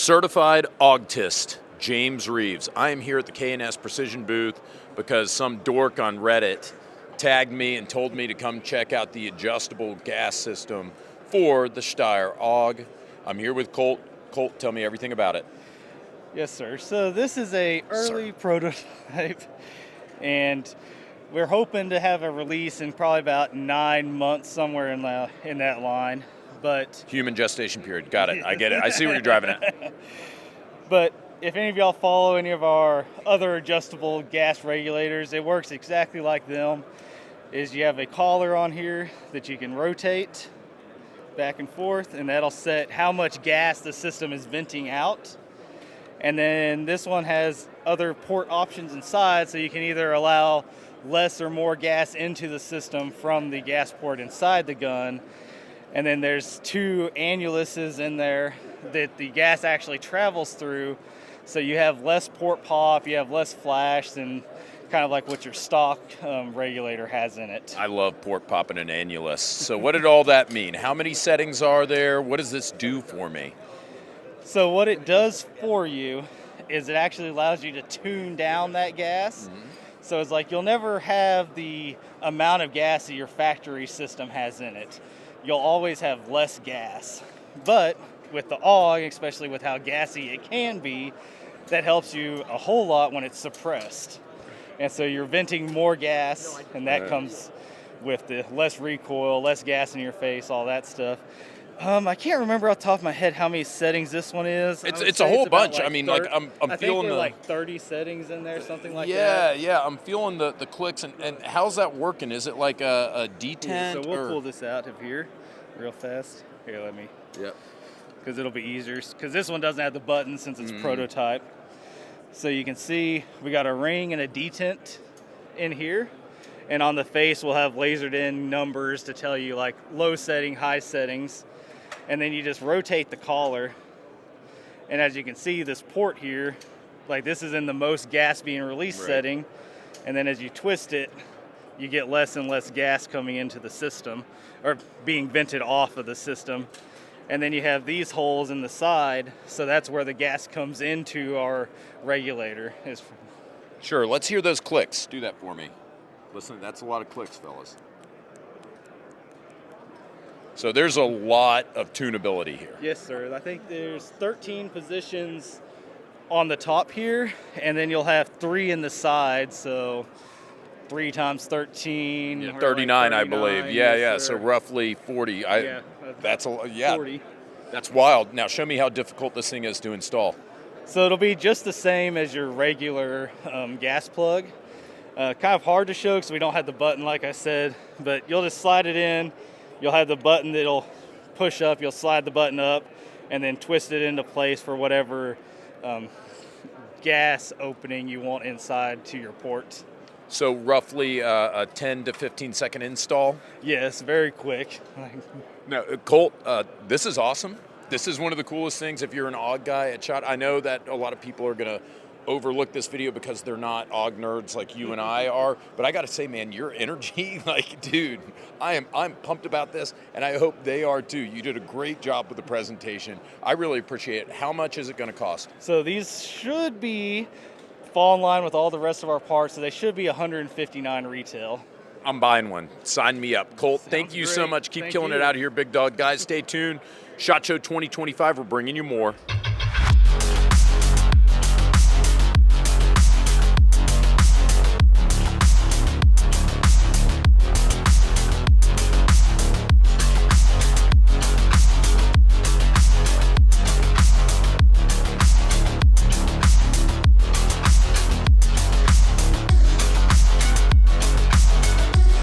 Certified Augtist, James Reeves. I am here at the KNS Precision booth because some dork on Reddit tagged me and told me to come check out the adjustable gas system for the Steyr AUG. I'm here with Colt. Colt, tell me everything about it. Yes, sir. So this is a early prototype, and we're hoping to have a release in probably about 9 months, somewhere in that line. But human gestation period. Got it. I get it. I see where you're driving at. But if any of y'all follow any of our other adjustable gas regulators, it works exactly like them. Is you have a collar on here that you can rotate back and forth, and that'll set how much gas the system is venting out. And then this one has other port options inside, so you can either allow less or more gas into the system from the gas port inside the gun. And then there's two annuluses in there that the gas actually travels through, so you have less port pop, you have less flash than kind of like what your stock regulator has in it. I love port pop and an annulus. So what did all that mean? How many settings are there? What does this do for me? So what it does for you is it actually allows you to tune down that gas. Mm-hmm. So it's like you'll never have the amount of gas that your factory system has in it. You'll always have less gas. But with the AUG, especially with how gassy it can be, that helps you a whole lot when it's suppressed. And so you're venting more gas, and that comes with the less recoil, less gas in your face, all that stuff. I can't remember off the top of my head how many settings this one is. It's a whole bunch. Like, I mean, like I'm I feeling think the like 30 settings in there, something like that. Yeah. I'm feeling the clicks. And how's that working? Is it like a detent? So we'll pull this out of here real fast. Here, let me. Yep. Because it'll be easier. Because this one doesn't have the button since it's prototype. So you can see we got a ring and a detent in here. And on the face, we'll have lasered in numbers to tell you like low setting, high settings. And then you just rotate the collar. And as you can see, this port here, like this is in the most gas being released setting. And then as you twist it, you get less and less gas coming into the system or being vented off of the system. And then you have these holes in the side, so that's where the gas comes into our regulator. Sure, let's hear those clicks. Do that for me. Listen, that's a lot of clicks, fellas. So there's a lot of tunability here. Yes, sir. I think there's 13 positions on the top here, and then you'll have 3 in the side, so 3 times 13. Yeah, 39, like I believe. Yeah. So roughly 40. That's a 40. That's wild. Now show me how difficult this thing is to install. So it'll be just the same as your regular gas plug. Kind of hard to show because we don't have the button, like I said, but you'll just slide it in. You'll have the button that'll push up. You'll slide the button up and then twist it into place for whatever gas opening you want inside to your port. So roughly a 10 to 15 second install? Yes, very quick. No, Colt, this is awesome. This is one of the coolest things if you're an AUG guy at SHOT. I know that a lot of people are going to overlook this video because they're not AUG nerds like you and I are, but I got to say, man, your energy, like, dude, I'm pumped about this, and I hope they are too. You did a great job with the presentation. I really appreciate it. How much is it going to cost? So these should fall in line with all the rest of our parts, so they should be $159 retail. I'm buying one. Sign me up. Colt, thank you so much. Keep killing it out here, big dog. Guys, stay tuned. SHOT Show 2025, we're bringing you more.